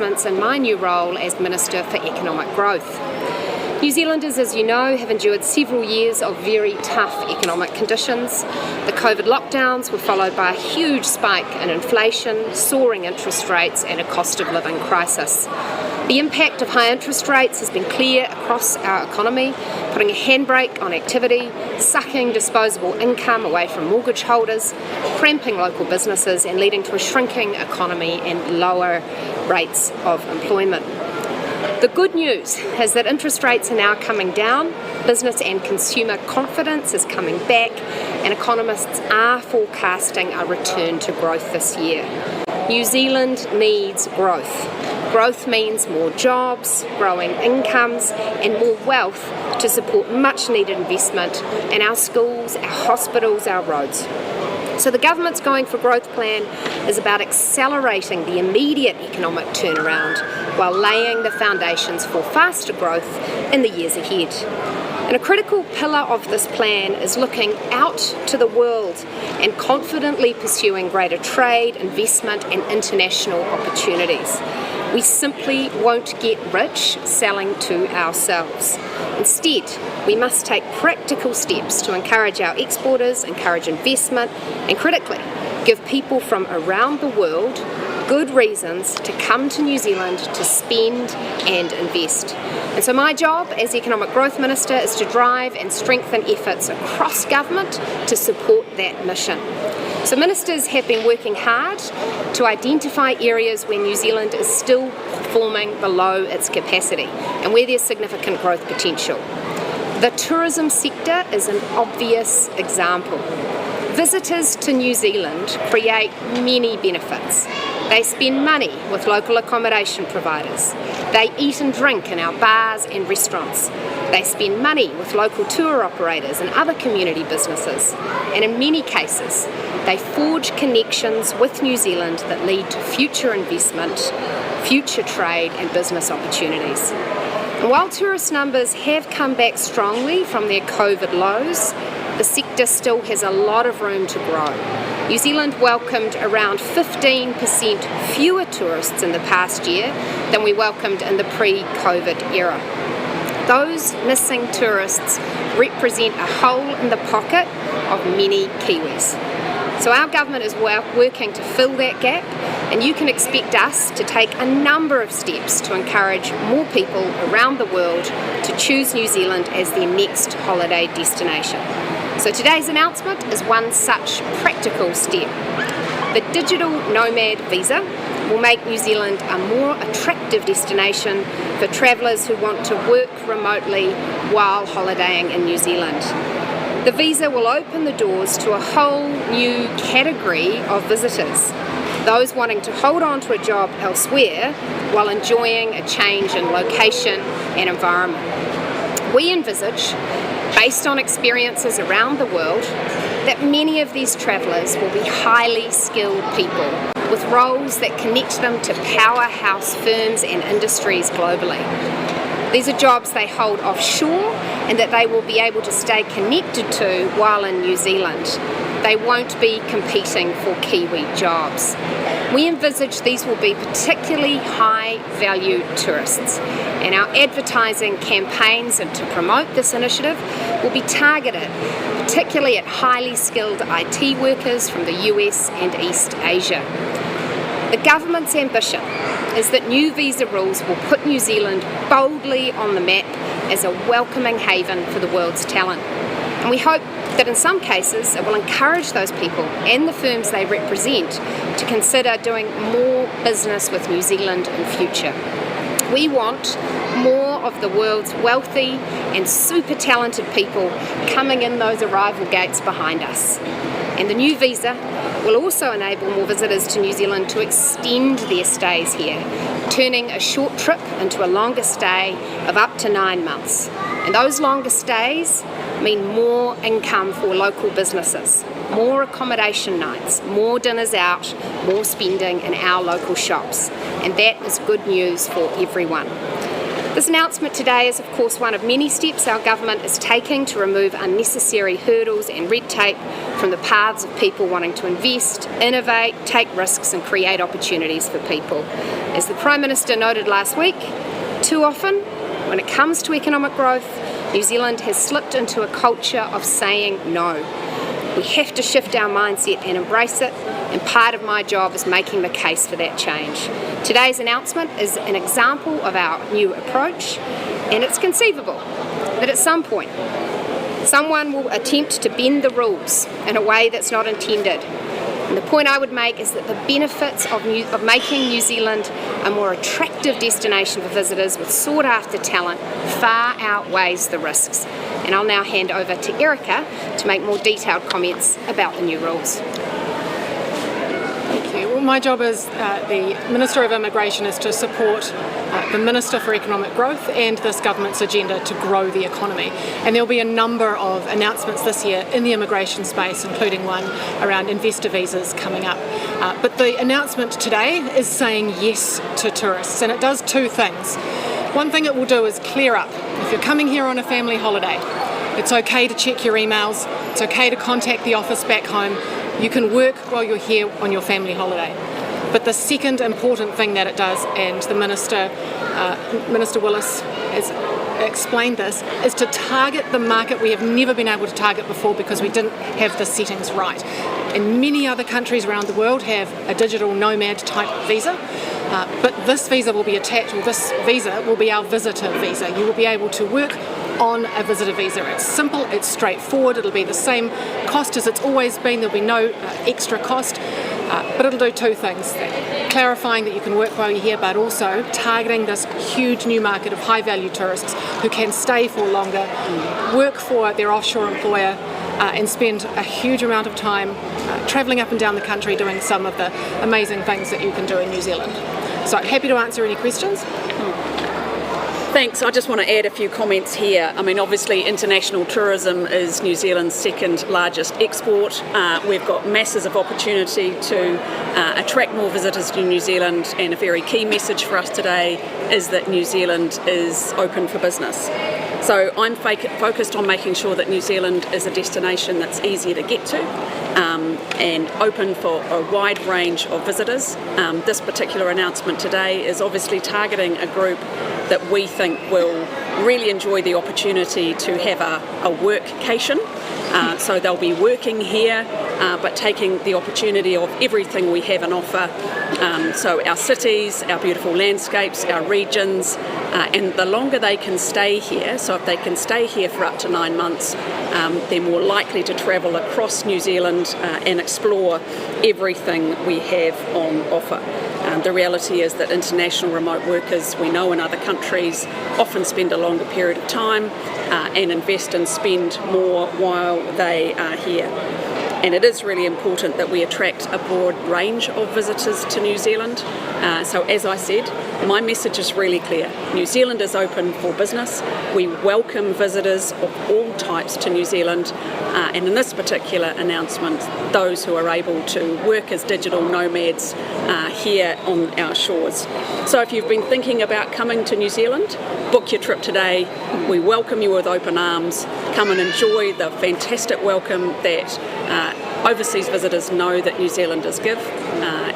in my new role as Minister for Economic Growth. New Zealanders, as you know, have endured several years of very tough economic conditions. The COVID lockdowns were followed by a huge spike in inflation, soaring interest rates and a cost of living crisis. The impact of high interest rates has been clear across our economy, putting a handbrake on activity, sucking disposable income away from mortgage holders, cramping local businesses and leading to a shrinking economy and lower rates of employment. The good news is that interest rates are now coming down, business and consumer confidence is coming back, and economists are forecasting a return to growth this year. New Zealand needs growth. Growth means more jobs, growing incomes, and more wealth to support much needed investment in our schools, our hospitals, our roads. So the government's Going for Growth plan is about accelerating the immediate economic turnaround while laying the foundations for faster growth in the years ahead. And a critical pillar of this plan is looking out to the world and confidently pursuing greater trade, investment and international opportunities. We simply won't get rich selling to ourselves. Instead, we must take practical steps to encourage our exporters, encourage investment, and critically, give people from around the world good reasons to come to New Zealand to spend and invest. And so my job as Economic Growth Minister is to drive and strengthen efforts across government to support that mission. So ministers have been working hard to identify areas where New Zealand is still performing below its capacity and where there's significant growth potential. The tourism sector is an obvious example. Visitors to New Zealand create many benefits. They spend money with local accommodation providers. They eat and drink in our bars and restaurants. They spend money with local tour operators and other community businesses. And in many cases, they forge connections with New Zealand that lead to future investment, future trade and business opportunities. And while tourist numbers have come back strongly from their COVID lows, the sector still has a lot of room to grow. New Zealand welcomed around 15% fewer tourists in the past year than we welcomed in the pre-COVID era. Those missing tourists represent a hole in the pocket of many Kiwis. So our government is working to fill that gap, and you can expect us to take a number of steps to encourage more people around the world to choose New Zealand as their next holiday destination. So today's announcement is one such practical step. The digital nomad visa will make New Zealand a more attractive destination for travellers who want to work remotely while holidaying in New Zealand. The visa will open the doors to a whole new category of visitors, those wanting to hold on to a job elsewhere while enjoying a change in location and environment. We envisage, based on experiences around the world, that many of these travellers will be highly skilled people with roles that connect them to powerhouse firms and industries globally. These are jobs they hold offshore and that they will be able to stay connected to while in New Zealand. They won't be competing for Kiwi jobs. We envisage these will be particularly high-value tourists, and our advertising campaigns to promote this initiative will be targeted particularly at highly skilled IT workers from the US and East Asia. The government's ambition is that new visa rules will put New Zealand boldly on the map as a welcoming haven for the world's talent. And we hope that in some cases it will encourage those people and the firms they represent to consider doing more business with New Zealand in future. We want more of the world's wealthy and super talented people coming in those arrival gates behind us. And the new visa will also enable more visitors to New Zealand to extend their stays here, turning a short trip into a longer stay of up to 9 months. And those longer stays mean more income for local businesses, more accommodation nights, more dinners out, more spending in our local shops. And that is good news for everyone. This announcement today is of course one of many steps our government is taking to remove unnecessary hurdles and red tape from the paths of people wanting to invest, innovate, take risks and create opportunities for people. As the Prime Minister noted last week, too often when it comes to economic growth, New Zealand has slipped into a culture of saying no. We have to shift our mindset and embrace it, and part of my job is making the case for that change. Today's announcement is an example of our new approach, and it's conceivable that at some point someone will attempt to bend the rules in a way that's not intended. And the point I would make is that the benefits of making New Zealand a more attractive destination for visitors with sought-after talent far outweighs the risks. And I'll now hand over to Erica to make more detailed comments about the new rules. Thank you. Well, my job as the Minister of Immigration is to support the Minister for Economic Growth and this government's agenda to grow the economy. And there'll be a number of announcements this year in the immigration space, including one around investor visas coming up. But the announcement today is saying yes to tourists, and it does two things. One thing it will do is clear up. If you're coming here on a family holiday, it's okay to check your emails, it's okay to contact the office back home. You can work while you're here on your family holiday. But the second important thing that it does, and the Minister Willis has explained this, is to target the market we have never been able to target before because we didn't have the settings right. And many other countries around the world have a digital nomad type visa, but this visa will be attached, or this visa will be our visitor visa. You will be able to work on a visitor visa. It's simple, it's straightforward, it'll be the same cost as it's always been, there'll be no extra cost, but it'll do two things: clarifying that you can work while you're here, but also targeting this huge new market of high value tourists who can stay for longer, work for their offshore employer, and spend a huge amount of time travelling up and down the country doing some of the amazing things that you can do in New Zealand. So happy to answer any questions. Thanks. I just want to add a few comments here. I mean, obviously international tourism is New Zealand's second largest export. We've got masses of opportunity to attract more visitors to New Zealand, and a very key message for us today is that New Zealand is open for business. So I'm focused on making sure that New Zealand is a destination that's easier to get to and open for a wide range of visitors. This particular announcement today is obviously targeting a group that we think will really enjoy the opportunity to have a workcation. So they'll be working here, but taking the opportunity of everything we have on offer. So our cities, our beautiful landscapes, our regions, and the longer they can stay here, so if they can stay here for up to 9 months, they're more likely to travel across New Zealand and explore everything we have on offer. The reality is that international remote workers, we know in other countries, often spend a longer period of time and invest and spend more while they are here. And it is really important that we attract a broad range of visitors to New Zealand. So as I said, my message is really clear. New Zealand is open for business. We welcome visitors of all types to New Zealand. And in this particular announcement, those who are able to work as digital nomads here on our shores. So if you've been thinking about coming to New Zealand, book your trip today. We welcome you with open arms. Come and enjoy the fantastic welcome that overseas visitors know that New Zealanders give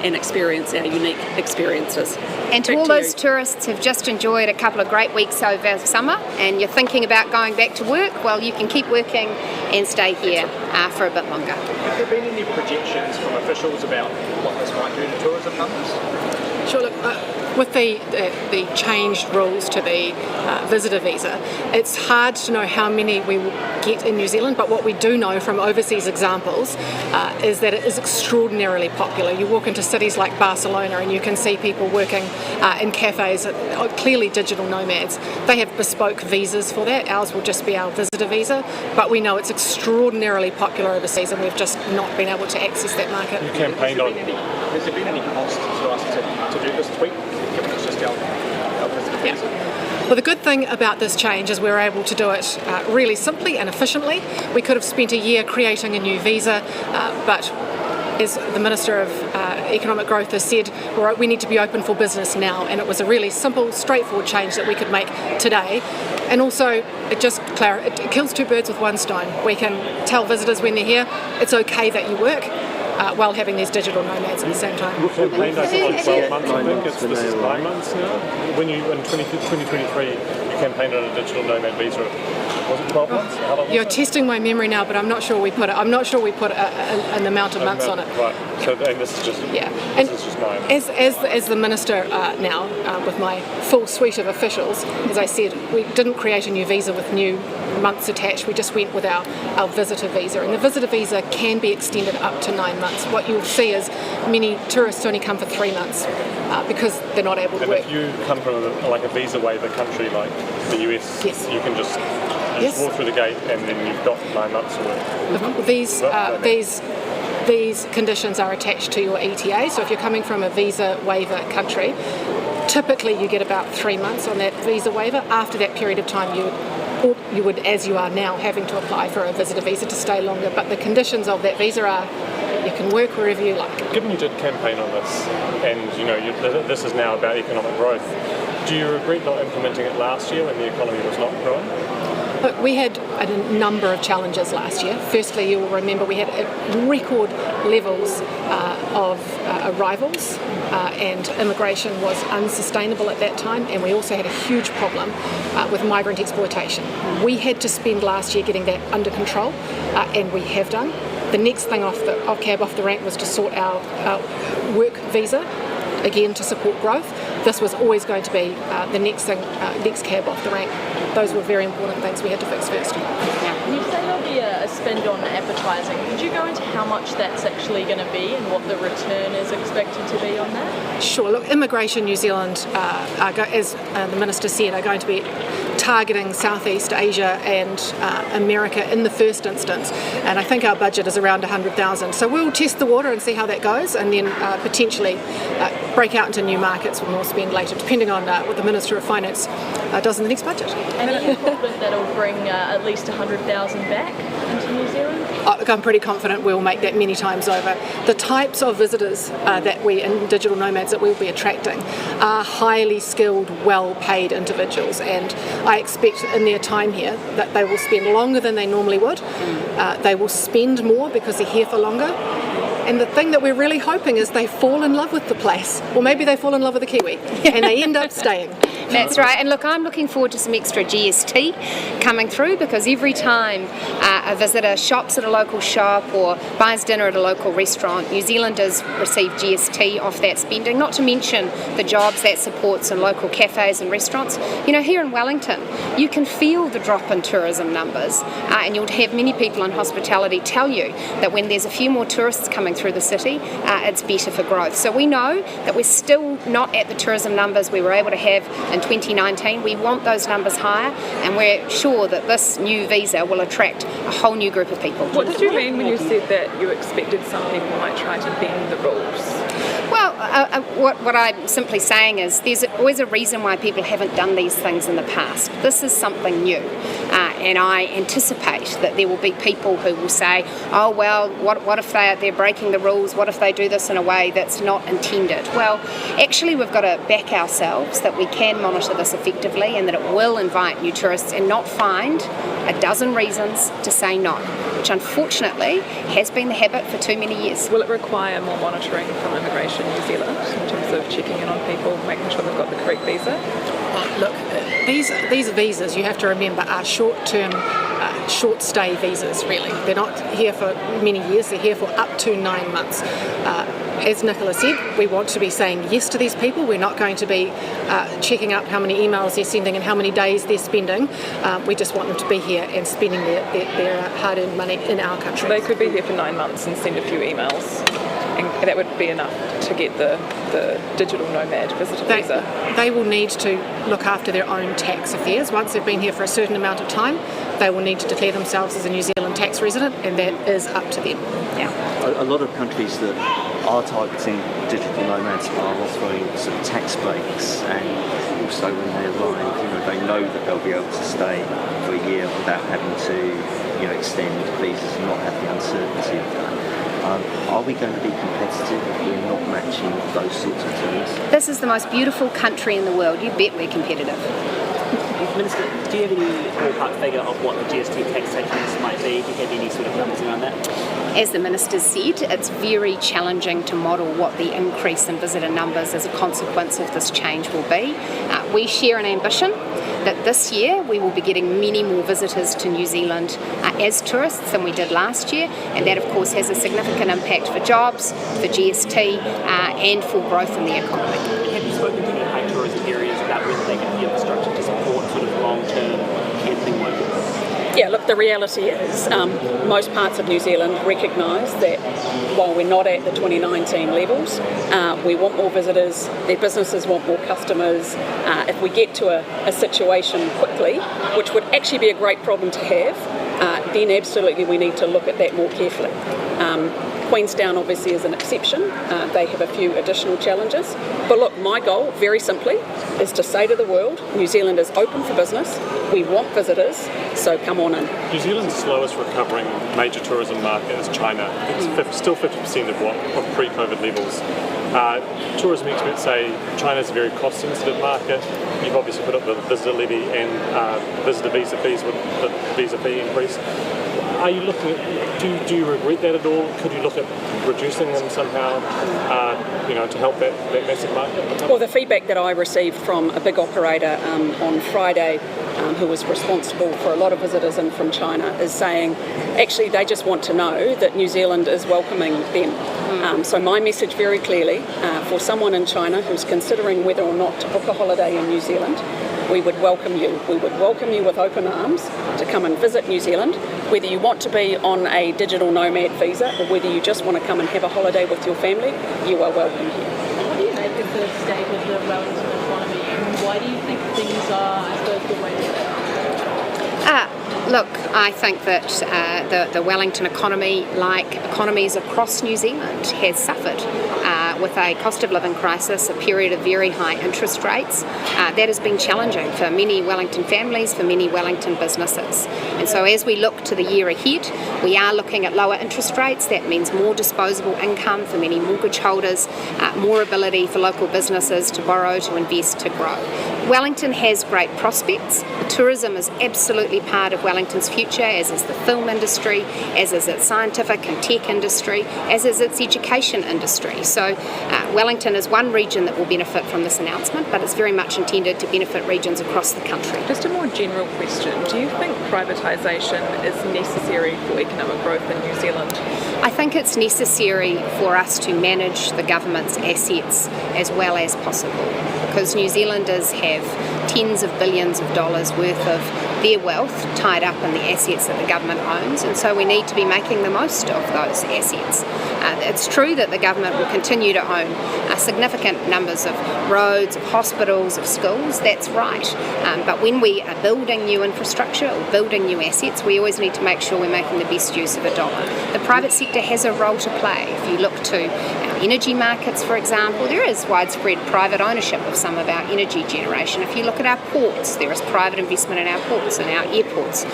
and experience our unique experiences. And to all those tourists who've just enjoyed a couple of great weeks over summer and you're thinking about going back to work, well, you can keep working and stay here for a bit longer. Have there been any projections from officials about what this might do to tourism numbers? Sure, look, with the changed rules to the visitor visa, it's hard to know how many we will get in New Zealand, but what we do know from overseas examples is that it is extraordinarily popular. You walk into cities like Barcelona and you can see people working in cafes, clearly digital nomads. They have bespoke visas for that. Ours will just be our visitor visa, but we know it's extraordinarily popular overseas and we've just not been able to access that market. You campaigned on. Has there been any cost to us to do this tweak, given it's just our visitor visa? Well, the good thing about this change is we're able to do it really simply and efficiently. We could have spent a year creating a new visa, but as the Minister of Economic Growth has said, all right, we need to be open for business now, and it was a really simple, straightforward change that we could make today. And also, it kills two birds with one stone. We can tell visitors when they're here, it's okay that you work, while having these digital nomads at the same time. You've campaigned, I think, on 12 months, I think. This is 9 months now. When you, in 2023, you campaigned on a digital nomad visa. Was it 12 months? How long was You're it? testing my memory now, but I'm not sure we put an amount of months on it. Right. So and this is just And this is just 9. as the minister now, with my full suite of officials, as I said, we didn't create a new visa with new months attached. We just went with our visitor visa, and the visitor visa can be extended up to 9 months. What you'll see is many tourists only come for 3 months because they're not able to work. If you come from a visa waiver country like the US, Yes. you can just walk through the gate and then you've got 9 months to work. These conditions are attached to your ETA. So if you're coming from a visa waiver country, typically you get about 3 months on that visa waiver. After that period of time, you would, as you are now, having to apply for a visitor visa to stay longer. But the conditions of that visa are you can work wherever you like. Given you did campaign on this, and this is now about economic growth, do you regret not implementing it last year when the economy was not growing? Look, we had a number of challenges last year. Firstly, you will remember we had record levels of arrivals and immigration was unsustainable at that time, and we also had a huge problem with migrant exploitation. We had to spend last year getting that under control, and we have done. The next thing off the rank was to sort our work visa, again to support growth. This was always going to be the next cab off the rank. Those were very important things we had to fix first. You say there'll be a spend on advertising. Could you go into how much that's actually going to be and what the return is expected to be on that? Sure. Look, Immigration New Zealand, as the Minister said, are going to be targeting Southeast Asia and America in the first instance, and I think our budget is around 100,000. So we'll test the water and see how that goes, and then potentially break out into new markets with more spend later, depending on what the Minister of Finance does in the next budget. And are you confident that'll bring at least 100,000 back into New Zealand? Look, I'm pretty confident we'll make that many times over. The types of visitors that we, and digital nomads that we'll be attracting, are highly skilled, well-paid individuals, and I expect in their time here that they will spend longer than they normally would. They will spend more because they're here for longer. And the thing that we're really hoping is they fall in love with the place, or maybe they fall in love with the Kiwi, and they end up staying. That's right, and look, I'm looking forward to some extra GST coming through, because every time a visitor shops at a local shop or buys dinner at a local restaurant, New Zealanders receive GST off that spending, not to mention the jobs that supports in local cafes and restaurants. You know, here in Wellington, you can feel the drop in tourism numbers, and you'll have many people in hospitality tell you that when there's a few more tourists coming through the city, it's better for growth. So we know that we're still not at the tourism numbers we were able to have in 2019. We want those numbers higher, and we're sure that this new visa will attract a whole new group of people. What did you mean when you said that you expected some people might try to bend the rules? Well, what I'm simply saying is there's always a reason why people haven't done these things in the past. This is something new, and I anticipate that there will be people who will say, oh well, what if they're breaking the rules? What if they do this in a way that's not intended? Well, actually we've got to back ourselves that we can monitor this effectively, and that it will invite new tourists and not find a dozen reasons to say no, which unfortunately has been the habit for too many years. Will it require more monitoring from Immigration New Zealand in terms of checking in on people, making sure they've got the correct visa? Look, these visas, you have to remember, are short-term, short-stay visas, really. They're not here for many years, they're here for up to 9 months. As Nicola said, we want to be saying yes to these people. We're not going to be checking up how many emails they're sending and how many days they're spending. We just want them to be here and spending their hard-earned money in our country. They could be here for 9 months and send a few emails, and that would be enough to get the digital nomad visitor visa. They will need to look after their own tax affairs. Once they've been here for a certain amount of time, they will need to declare themselves as a New Zealand tax resident, and that is up to them. Yeah. A lot of countries that are targeting digital nomads are offering sort of tax breaks, and also when they arrive, they know that they'll be able to stay for a year without having to, extend visas and not have the uncertainty of that. Are we going to be competitive if we're not matching those sorts of terms? This is the most beautiful country in the world. You bet we're competitive. Minister, do you have any ballpark figure of what the GST tax savings might be? Do you have any sort of numbers around that? As the Minister said, it's very challenging to model what the increase in visitor numbers as a consequence of this change will be. We share an ambition that this year we will be getting many more visitors to New Zealand as tourists than we did last year, and that of course has a significant impact for jobs, for GST and for growth in the economy. Have you spoken to any high tourism areas about whether they have the infrastructure to support sort of long-term camping workers? Yeah, look, the reality is most parts of New Zealand recognise that while we're not at the 2019 levels, we want more visitors, their businesses want more customers. If we get to a situation quickly, which would actually be a great problem to have, then absolutely we need to look at that more carefully. Queenstown obviously is an exception. They have a few additional challenges. But look, my goal, very simply, is to say to the world, New Zealand is open for business, we want visitors, so come on in. New Zealand's slowest recovering major tourism market is China. It's still 50% of pre-COVID levels. Tourism experts say China's a very cost-sensitive market. You've obviously put up the visitor levy and visitor visa fees with the visa fee increase. Are you looking at, do you regret that at all? Could you look at reducing them somehow, to help that massive market? Well, the feedback that I received from a big operator on Friday, who was responsible for a lot of visitors in from China, is saying actually they just want to know that New Zealand is welcoming them. So my message very clearly, for someone in China who's considering whether or not to book a holiday in New Zealand, we would welcome you. We would welcome you with open arms to come and visit New Zealand, whether you want to be on a digital nomad visa or whether you just want to come and have a holiday with your family, you are welcome here. What do you make of the state of the Wellington economy? Why do you think things are, I suppose, the way that they are? Look, I think that the Wellington economy, like economies across New Zealand, has suffered with a cost of living crisis, a period of very high interest rates. That has been challenging for many Wellington families, for many Wellington businesses. And so as we look to the year ahead, we are looking at lower interest rates. That means more disposable income for many mortgage holders, more ability for local businesses to borrow, to invest, to grow. Wellington has great prospects. Tourism is absolutely part of Wellington's future, as is the film industry, as is its scientific and tech industry, as is its education industry. So Wellington is one region that will benefit from this announcement, but it's very much intended to benefit regions across the country. Just a more general question. Do you think privatisation is necessary for economic growth in New Zealand? I think it's necessary for us to manage the government's assets as well as possible, because New Zealanders have tens of billions of dollars worth of their wealth tied up in the assets that the government owns, and so we need to be making the most of those assets. It's true that the government will continue to own significant numbers of roads, of hospitals, of schools, that's right. But when we are building new infrastructure or building new assets, we always need to make sure we're making the best use of a dollar. The private sector has a role to play. If you look to our energy markets, for example, there is widespread private ownership of some of our energy generation. If you look at our ports, there is private investment in our ports and our airports.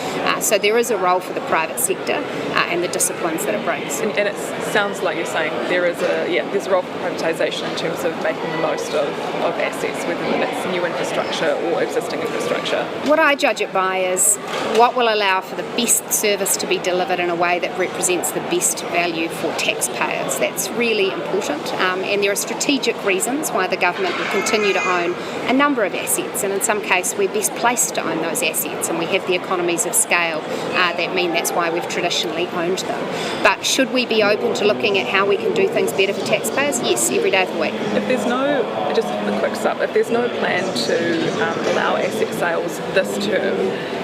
So there is a role for the private sector and the disciplines that it brings. And it sounds like you're saying there's a role for privatisation in terms of making the most of assets, whether it's new infrastructure or existing infrastructure. What I judge it by is what will allow for the best service to be delivered in a way that represents the best value for taxpayers. That's really important, and there are strategic reasons why the government will continue to own a number of assets, and in some cases we're best placed to own those assets, and we have the economies of scale that mean that's why we've traditionally owned them. But should we be open to looking at how we can do things better for taxpayers? Yes, every day of the week. If there's no, just a quick sub, if there's no plan to allow asset sales this term,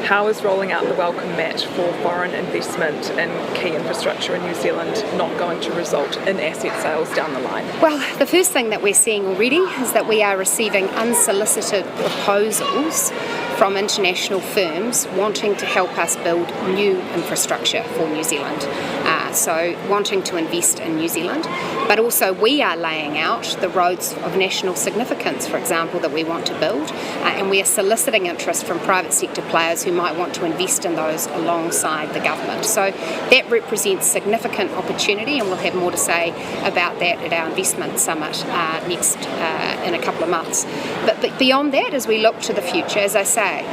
how is rolling out the welcome mat for foreign investment in key infrastructure in New Zealand not going to result in asset sales down down the line? Well, the first thing that we're seeing already is that we are receiving unsolicited proposals from international firms wanting to help us build new infrastructure for New Zealand. So wanting to invest in New Zealand, but also we are laying out the roads of national significance, for example, that we want to build, and we are soliciting interest from private sector players who might want to invest in those alongside the government. So that represents significant opportunity, and we'll have more to say about that at our investment summit next in a couple of months. But beyond that, as we look to the future, as I say,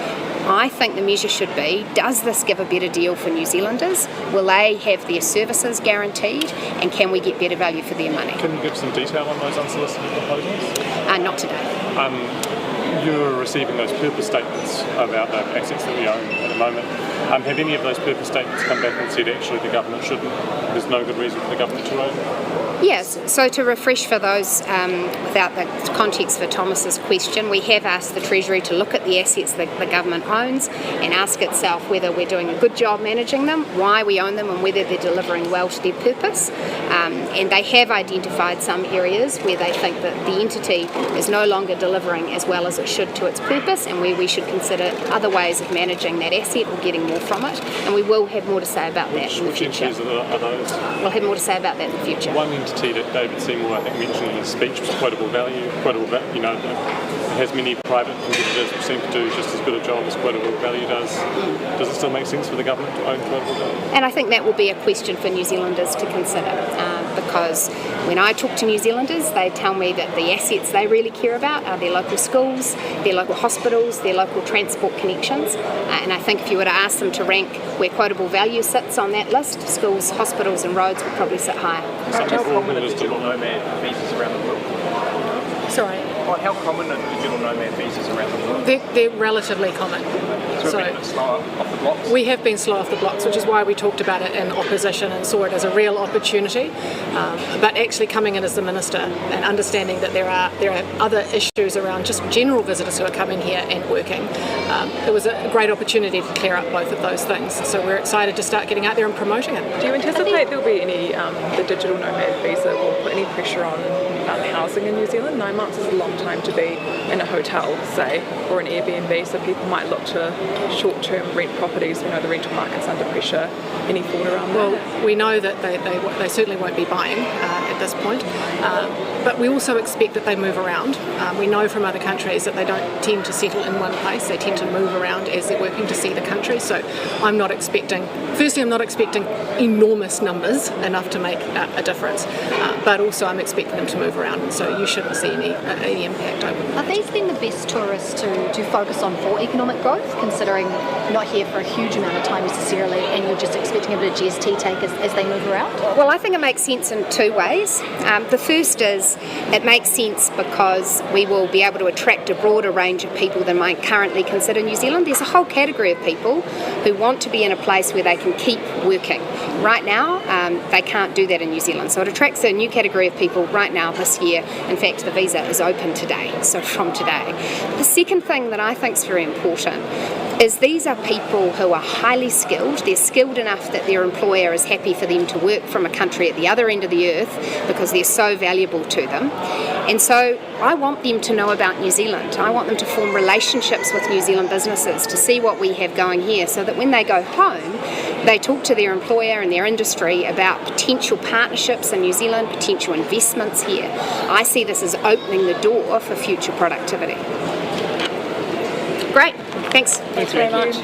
I think the measure should be, does this give a better deal for New Zealanders? Will they have their services guaranteed? And can we get better value for their money? Can you give some detail on those unsolicited proposals? Not today. You're receiving those purpose statements about the assets that we own at the moment. Have any of those purpose statements come back and said actually the government shouldn't? There's no good reason for the government to own? Yes, so to refresh for those without the context for Thomas's question, we have asked the Treasury to look at the assets that the government owns and ask itself whether we're doing a good job managing them, why we own them, and whether they're delivering well to their purpose. And they have identified some areas where they think that the entity is no longer delivering as well as it should to its purpose, and where we should consider other ways of managing that asset or getting more from it. And we will have more to say about that in the future. Which entities are those? We'll have more to say about that in the future. One entity that David Seymour, I think, mentioned in his speech was quotable value. You know, it has many private competitors who seem to do just as good a job as quotable value does. Does it still make sense for the government to own quotable value? And I think that will be a question for New Zealanders to consider, because when I talk to New Zealanders, they tell me that the assets they really care about are their local schools, their local hospitals, their local transport connections. And I think if you were to ask them to rank where quotable value sits on that list, schools, hospitals and roads would probably sit higher. How common are digital nomad visas around the world? Sorry? How common are digital nomad visas around the world? They're relatively common. So we've been a bit slower off the blocks? We have been slow off the blocks, which is why we talked about it in opposition and saw it as a real opportunity. But actually coming in as the Minister and understanding that there are other issues around just general visitors who are coming here and working, it was a great opportunity to clear up both of those things. So we're excited to start getting out there and promoting it. Do you anticipate there'll be any, the digital nomad visa will put any pressure on housing in New Zealand? 9 months is a long time to be in a hotel, say, or an Airbnb, so people might look to short-term rent properties. We know the rental market's under pressure. Any thought around that? Well, we know that they certainly won't be buying at this point, but we also expect that they move around. We know from other countries that they don't tend to settle in one place. They tend to move around as they're working to see the country. So I'm not expecting enormous numbers enough to make a difference, but also I'm expecting them to move around, and so you shouldn't see any impact over that. Are these then the best tourists to focus on for economic growth, considering not here for a huge amount of time necessarily, and you're just expecting a bit of GST take as they move around? Well, I think it makes sense in two ways. The first is it makes sense because we will be able to attract a broader range of people than might currently consider New Zealand. There's a whole category of people who want to be in a place where they can keep working. Right now, they can't do that in New Zealand. So it attracts a new category of people right now this year. In fact, the visa is open today, so from today. The second thing that I think is very important is these are people who are highly skilled. They're skilled enough that their employer is happy for them to work from a country at the other end of the earth because they're so valuable to them. And so I want them to know about New Zealand. I want them to form relationships with New Zealand businesses, to see what we have going here, so that when they go home, they talk to their employer and their industry about potential partnerships in New Zealand, potential investments here. I see this as opening the door for future productivity. Great, thanks. Thanks very much.